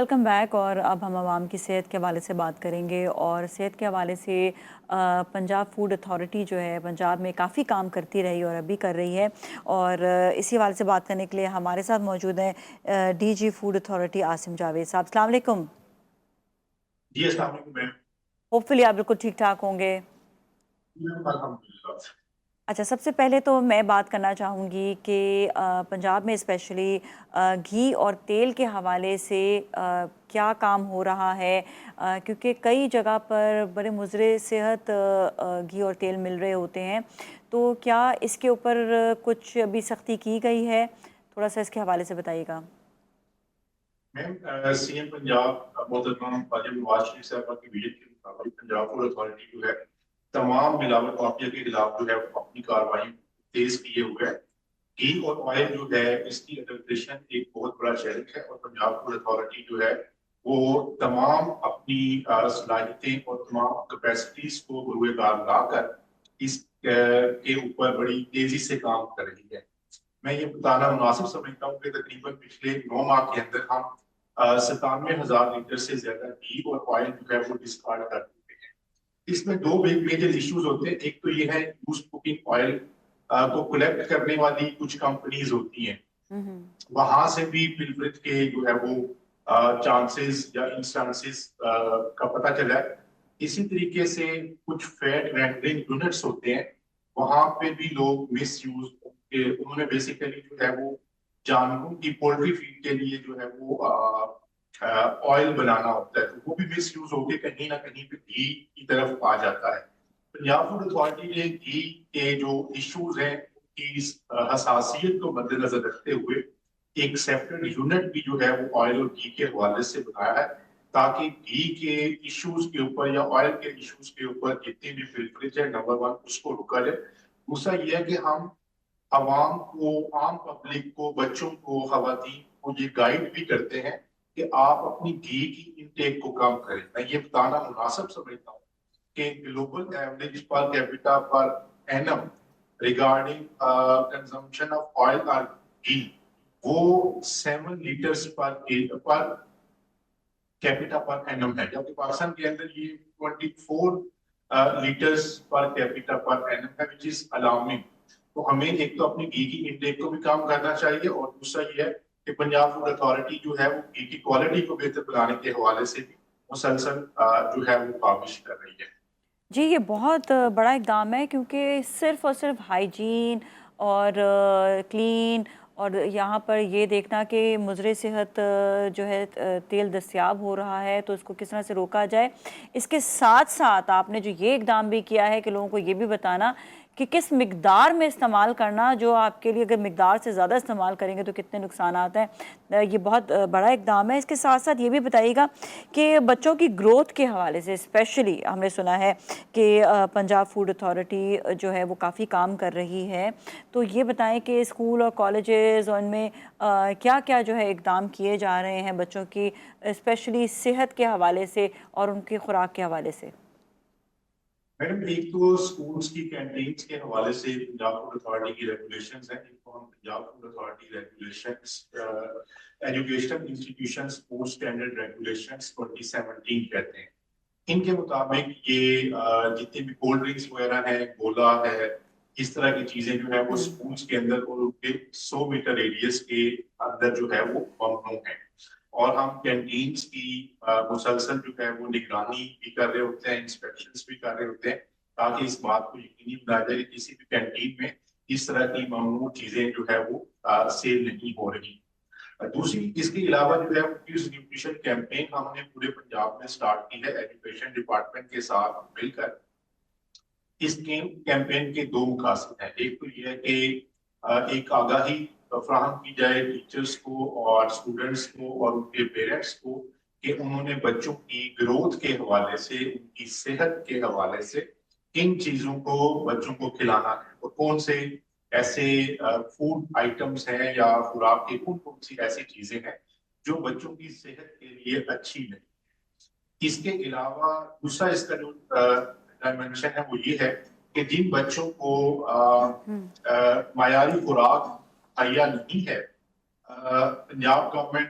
Welcome back. اور اب ہم عوام کی صحت کے حوالے سے بات کریں گے، اور صحت کے حوالے سے پنجاب فوڈ اتھارٹی جو ہے پنجاب میں کافی کام کرتی رہی اور ابھی کر رہی ہے، اور اسی حوالے سے بات کرنے کے لیے ہمارے ساتھ موجود ہیں D G food authority Asim Javed صاحب. السلام علیکم. جی السلام علیکم میم. ہوپ فلی آپ بالکل ٹھیک ٹھاک ہوں گے. الحمدللہ. اچھا، سب سے پہلے تو میں بات کرنا چاہوں گی کہ پنجاب میں اسپیشلی گھی اور تیل کے حوالے سے کیا کام ہو رہا ہے، کیونکہ کئی جگہ پر بڑے مضر صحت گھی اور تیل مل رہے ہوتے ہیں، تو کیا اس کے اوپر کچھ ابھی سختی کی گئی ہے؟ تھوڑا سا اس کے حوالے سے بتائیے گا. میم سی ایم پنجاب محترمہ واجب نواز شریف صاحبہ کی ویژن کے مطابق پنجاب فوڈ اتھارٹی جو ہے تمام ملاوٹ مافیا کے خلاف جو ہے اپنی کارروائی تیز کیے ہوئے ہے. گھی اور آئل جو ہے اس کی ایڈلٹریشن ایک بہت بڑا چیلنج ہے، اور پنجاب فوڈ اتھارٹی جو ہے وہ تمام اپنی صلاحیتیں اور تمام کیپیسٹیز کو بروئے کار لا کر اس کے اوپر بڑی تیزی سے کام کر رہی ہے. میں یہ بتانا مناسب سمجھتا ہوں کہ تقریباً پچھلے 9 ماہ کے اندر ہم 97,000 لیٹر سے زیادہ گھی اور آئل جو ہے وہ ڈسکارڈ کر چکے ہیں. اس میں دو میجر ایشوز ہوتے ہیں. ایک تو یہ ہے یوز کوکنگ آئل کو کلیکٹ کرنے والی کچھ کمپنیز ہوتی ہیں، وہاں سے بھی پلفرت کے جو ہے وہ چانسز یا انسٹانسز کا پتہ چلا ہے. اسی طریقے سے کچھ فیٹ رینڈرنگ یونٹس ہوتے ہیں، وہاں پہ بھی لوگ مس یوز، انہوں نے بیسیکلی جو ہے وہ جانوروں کی پولٹری فیڈ کے لیے جو ہے وہ آئل بنانا ہوتا ہے، تو وہ بھی مس یوز ہو کے کہیں نہ کہیں پہ گھی کی طرف آ جاتا ہے. پنجاب فوڈ اتھارٹی نے گھی کے جو ایشوز ہیں کی حساسیت کو مد نظر رکھتے ہوئے ایک سیپریٹ یونٹ بھی جو ہے وہ آئل اور گھی کے حوالے سے بنایا ہے، تاکہ گھی کے ایشوز کے اوپر یا آئل کے ایشوز کے اوپر جتنی بھی فلٹریج ہے نمبر 1 اس کو رکا جائے. دوسرا یہ ہے کہ ہم عوام کو، عام پبلک کو، بچوں کو، خواتین کو یہ گائیڈ بھی کرتے ہیں کہ آپ اپنی گھی کی انٹیک کو کم کریں. میں یہ بتانا مناسب سمجھتا ہوں کہ global average per capita per annum regarding consumption of oil اور گھی وہ 7 letters per capita per annum ہے، جبکہ پاکستان کے اندر یہ 24 letters per capita per annum ہے، which is alarming. تو ہمیں ایک تو اپنی گھی کی انٹیک کو بھی کام کرنا چاہیے، اور دوسرا یہ ہے کہ پنجاب فوڈ اتھارٹی جو ہے وہ گھی کی کوالٹی کو بہتر بنانے کے حوالے سے بھی مسلسل جو ہے وہ کاوش کر رہی ہے. جی، یہ بہت بڑا اقدام ہے، کیونکہ صرف اور صرف ہائیجین اور کلین اور یہاں پر یہ دیکھنا کہ مضر صحت جو ہے تیل دستیاب ہو رہا ہے تو اس کو کس طرح سے روکا جائے. اس کے ساتھ ساتھ آپ نے جو یہ اقدام بھی کیا ہے کہ لوگوں کو یہ بھی بتانا کہ کس مقدار میں استعمال کرنا، جو آپ کے لیے اگر مقدار سے زیادہ استعمال کریں گے تو کتنے نقصانات ہیں. یہ بہت بڑا اقدام ہے. اس کے ساتھ ساتھ یہ بھی بتائیے گا کہ بچوں کی گروتھ کے حوالے سے اسپیشلی ہم نے سنا ہے کہ پنجاب فوڈ اتھارٹی جو ہے وہ کافی کام کر رہی ہے، تو یہ بتائیں کہ اسکول اور کالجز اور ان میں کیا کیا جو ہے اقدام کیے جا رہے ہیں بچوں کی اسپیشلی صحت کے حوالے سے اور ان کی خوراک کے حوالے سے. میڈم ایک تو اسکولس کی کینٹینس کے حوالے سے پنجاب فوڈ اتھارٹی کی ریگولیشنز ہیں. ایک تو ہم Punjab food authority regulations educational institutions food standard regulations 2017 کہتے ہیں. ان کے مطابق یہ جتنے بھی کولڈ ڈرنکس وغیرہ ہیں، گولا ہے، اس طرح کی چیزیں جو ہے وہ اسکولس کے اندر اور ان کے 100 میٹر ریڈیس کے اندر جو ہے وہ ممنوع ہیں. اور ہم کینٹینس کی مسلسل جو ہے وہ نگرانی بھی کر رہے ہوتے ہیں، انسپیکشنز بھی کر رہے ہوتے ہیں، تاکہ اس بات کو یقینی بنایا جائے کہ کسی بھی کینٹین میں اس طرح کی ممنوع چیزیں جو ہے وہ سیل نہیں ہو رہی. دوسری اس کے علاوہ جو ہے نیوٹریشن کیمپین ہم نے پورے پنجاب میں سٹارٹ کی ہے ایجوکیشن ڈپارٹمنٹ کے ساتھ مل کر. اس کیمپین کے 2 مقاصد ہیں. ایک تو یہ ہے کہ ایک آگاہی فراہم کی جائے ٹیچرز کو اور اسٹوڈنٹس کو اور ان کے پیرنٹس کو کہ انہوں نے بچوں کی گروتھ کے حوالے سے، ان کی صحت کے حوالے سے کن چیزوں کو بچوں کو کھلانا ہے، اور کون سے ایسے فوڈ آئٹمس ہیں یا خوراک کی کون سی ایسی چیزیں ہیں جو بچوں کی صحت کے لیے اچھی نہیں. اس کے علاوہ دوسرا اس کا جو ڈائمنشن ہے وہ یہ ہے کہ جن بچوں کو معیاری خوراک مہیا نہیں ہے، پنجاب گورنمنٹ